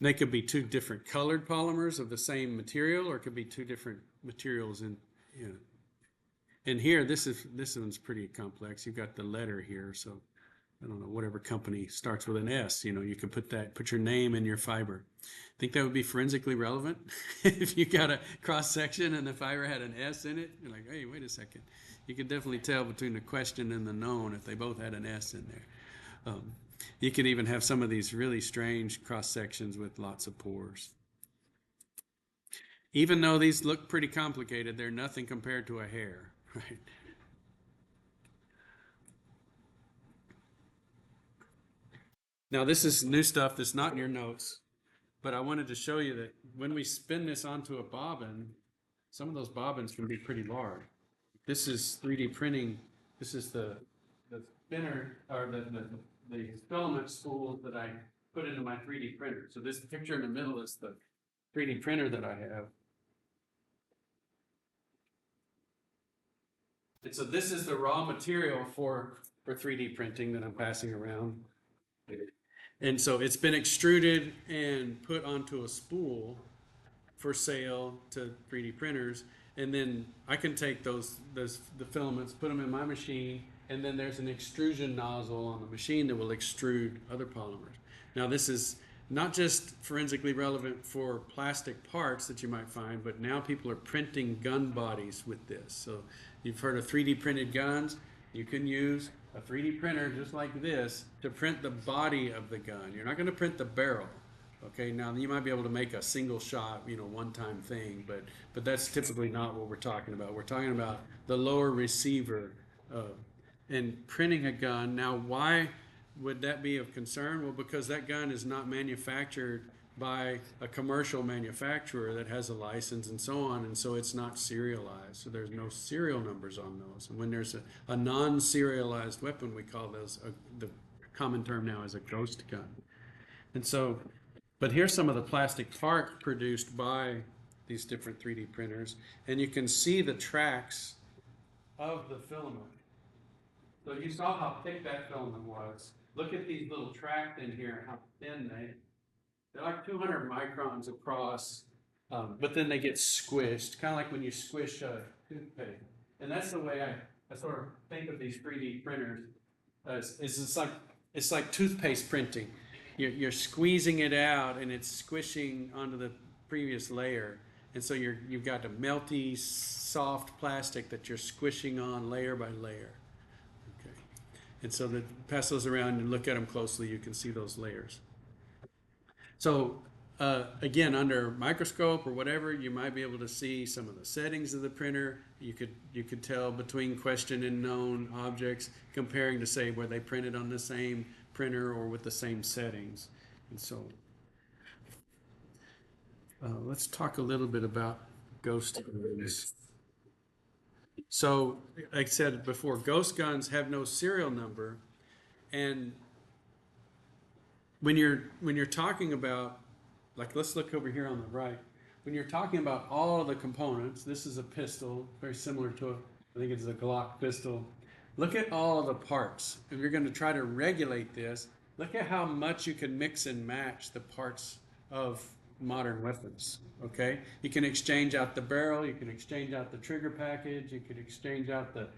They could be two different colored polymers of the same material, or it could be two different materials. And here, this one's pretty complex. You've got the letter here, so I don't know, whatever company starts with an S, you can put your name in your fiber. Think that would be forensically relevant? If you got a cross section and the fiber had an S in it, you're like, hey, wait a second. You could definitely tell between the question and the known if they both had an S in there. You could even have some of these really strange cross sections with lots of pores. Even though these look pretty complicated, they're nothing compared to a hair, right? Now this is new stuff that's not in your notes, but I wanted to show you that when we spin this onto a bobbin, some of those bobbins can be pretty large. This is 3D printing. This is the spinner, or the filament spool that I put into my 3D printer. So this picture in the middle is the 3D printer that I have. And so this is the raw material for 3D printing that I'm passing around. And so it's been extruded and put onto a spool for sale to 3D printers. And then I can take the filaments, put them in my machine, and then there's an extrusion nozzle on the machine that will extrude other polymers. Now this is not just forensically relevant for plastic parts that you might find, but now people are printing gun bodies with this. So you've heard of 3D printed guns. You can use a 3D printer just like this to print the body of the gun. You're not going to print the barrel. Okay, now you might be able to make a single shot, one-time thing, but that's typically not what we're talking about. We're talking about the lower receiver uh, and printing a gun. Now, why would that be of concern? Well, because that gun is not manufactured by a commercial manufacturer that has a license and so on, and so it's not serialized. So there's no serial numbers on those. And when there's a non-serialized weapon, we call those, the common term now is a ghost gun. And so, but here's some of the plastic parts produced by these different 3D printers, and you can see the tracks of the filament. So you saw how thick that filament was. Look at these little tracks in here, how thin they're like 200 microns across, but then they get squished, kind of like when you squish a toothpaste. And that's the way I sort of think of these 3D printers. It's like toothpaste printing. You're squeezing it out and it's squishing onto the previous layer. And so you've got a melty, soft plastic that you're squishing on layer by layer. Okay. And so pass those around and look at them closely, you can see those layers. So again, under microscope or whatever, you might be able to see some of the settings of the printer. You could tell between question and known objects, comparing to say where they printed on the same printer or with the same settings. And so let's talk a little bit about ghost guns. So, like I said before, ghost guns have no serial number, and when you're talking about, like, let's look over here on the right. When you're talking about all of the components, this is a pistol, very similar to I think it's a Glock pistol. Look at all of the parts. If you're going to try to regulate this, look at how much you can mix and match the parts of modern weapons. Okay, you can exchange out the barrel, you can exchange out the trigger package, you could exchange out the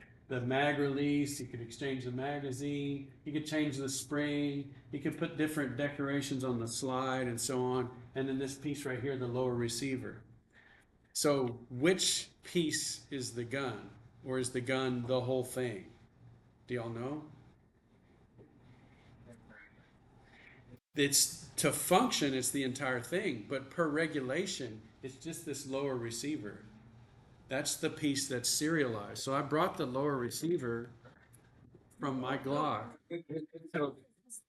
mag release, you could exchange the magazine, you could change the spring, you could put different decorations on the slide and so on. And then this piece right here, the lower receiver. So which piece is the gun? Or is the gun the whole thing? Do y'all know? It's to function, it's the entire thing, but per regulation, it's just this lower receiver. That's the piece that's serialized. So I brought the lower receiver from my Glock. So,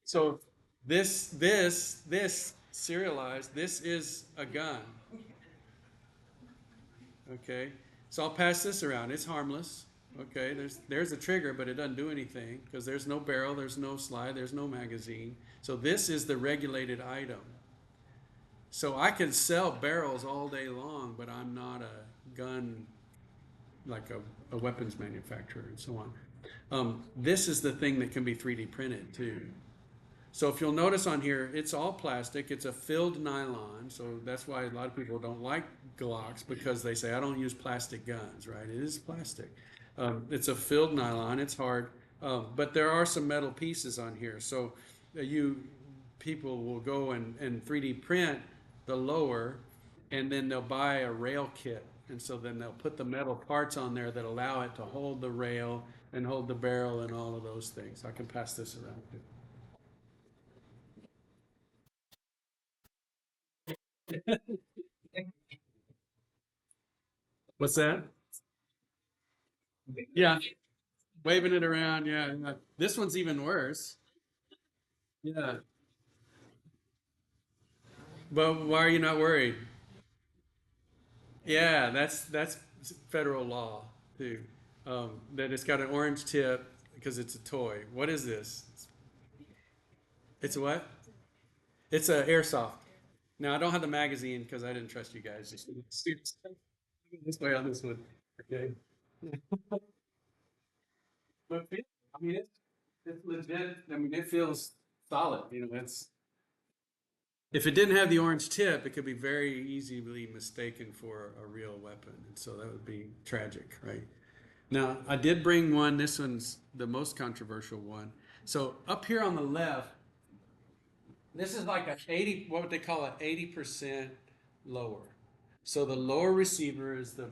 so this serialized, this is a gun. Okay. So I'll pass this around. It's harmless. Okay. There's a trigger, but it doesn't do anything because there's no barrel, there's no slide, there's no magazine. So this is the regulated item. So I can sell barrels all day long, but I'm not a gun, like a weapons manufacturer and so on. This is the thing that can be 3D printed too. So if you'll notice on here, it's all plastic. It's a filled nylon. So that's why a lot of people don't like Glocks, because they say, I don't use plastic guns, right? It is plastic. It's a filled nylon. It's hard. But there are some metal pieces on here. So people will go and 3D print the lower, and then they'll buy a rail kit. And so then they'll put the metal parts on there that allow it to hold the rail and hold the barrel and all of those things. I can pass this around too. What's that? Yeah, waving it around. Yeah, yeah. This one's even worse. Yeah. But why are you not worried? Yeah, that's federal law too. That it's got an orange tip because it's a toy. What is this? It's a what? It's a airsoft. Now I don't have the magazine because I didn't trust you guys. Just this way on this one. Okay. But I mean, it's legit. I mean, it feels solid. It's if it didn't have the orange tip, it could be very easily mistaken for a real weapon, and so that would be tragic, right? Now, I did bring one. This one's the most controversial one. So up here on the left, this is like a 80, what would they call it, 80% lower. So the lower receiver is the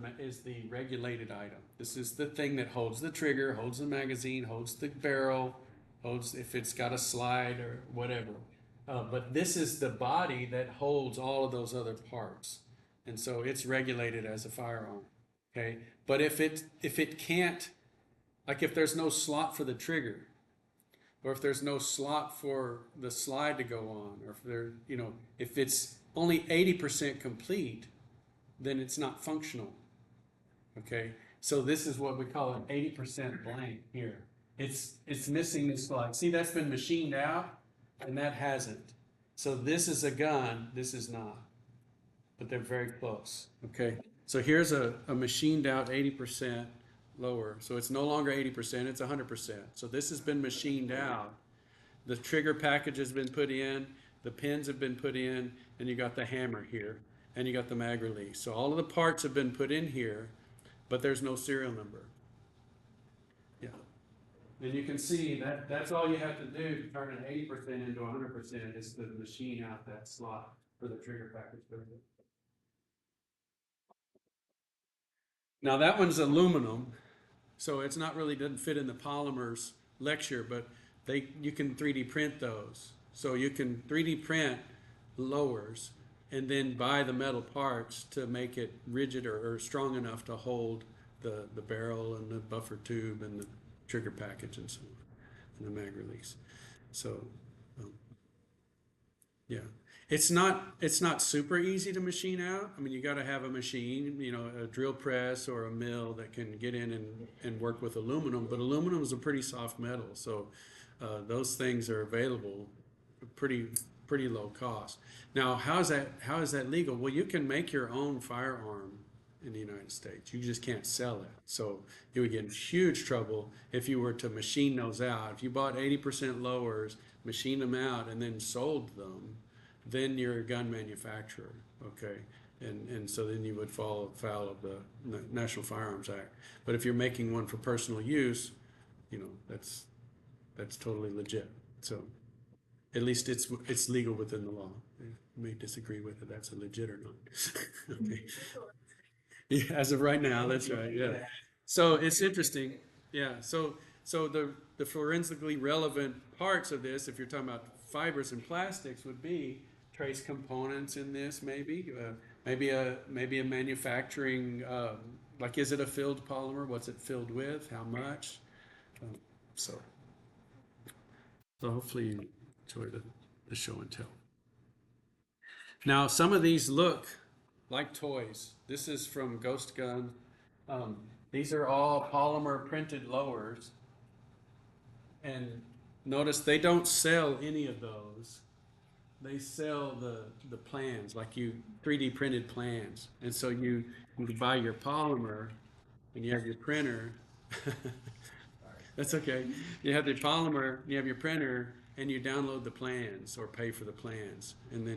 regulated item. This is the thing that holds the trigger, holds the magazine, holds the barrel, holds if it's got a slide or whatever. But this is the body that holds all of those other parts, and so it's regulated as a firearm. Okay, but if it can't, like if there's no slot for the trigger, or if there's no slot for the slide to go on, or if there, if it's only 80% complete, then it's not functional. Okay, so this is what we call an 80% blank here. It's missing this slide. See, that's been machined out, and that hasn't. So this is a gun, this is not, but they're very close. Okay, so here's a machined out 80% lower. So it's no longer 80%, it's 100%. So this has been machined out. The trigger package has been put in, the pins have been put in, and you got the hammer here, and you got the mag release. So all of the parts have been put in here, but there's no serial number. Yeah. And you can see that that's all you have to do to turn an 80% into 100% is to machine out that slot for the trigger package. Now that one's aluminum, so it's not really doesn't fit in the polymers lecture, but you can 3D print those. So you can 3D print lowers and then buy the metal parts to make it rigid or strong enough to hold the barrel and the buffer tube and the trigger package and so on, and the mag release. So um, yeah, it's not super easy to machine out. I mean, you got to have a machine, a drill press or a mill that can get in and work with aluminum. But aluminum is a pretty soft metal, so those things are available pretty low cost. Now, how is that legal? Well, you can make your own firearm in the United States. You just can't sell it. So you would get in huge trouble if you were to machine those out. If you bought 80% lowers, machine them out, and then sold them, then you're a gun manufacturer, okay? And so then you would fall foul of the National Firearms Act. But if you're making one for personal use, that's totally legit. So at least it's legal within the law. You may disagree with it, that's a legit or not. Okay. Yeah, as of right now, that's right. Yeah. So it's interesting. Yeah. So the forensically relevant parts of this, if you're talking about fibers and plastics, would be trace components in this, maybe a manufacturing, like is it a filled polymer? What's it filled with? How much? Um, so hopefully you enjoy the show and tell. Now some of these look like toys. This is from Ghost Gun. Um, these are all polymer printed lowers. And notice they don't sell any of those. They sell the plans, like you 3D printed plans. And so you buy your polymer and you have your printer. That's okay. You have the polymer, you have your printer, and you download the plans or pay for the plans. And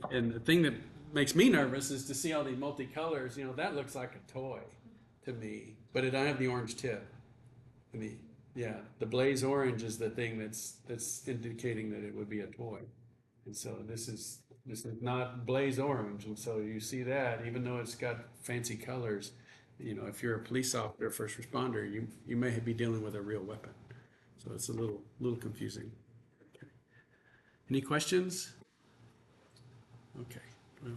the thing that makes me nervous is to see all these multicolors. That looks like a toy to me, but it don't have the orange tip. I mean, yeah, the blaze orange is the thing that's indicating that it would be a toy. And so this is not blaze orange. And so you see that, even though it's got fancy colors, if you're a police officer or first responder, you may be dealing with a real weapon. So it's a little confusing. Okay. Any questions? Okay. Well,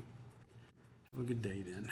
have a good day then.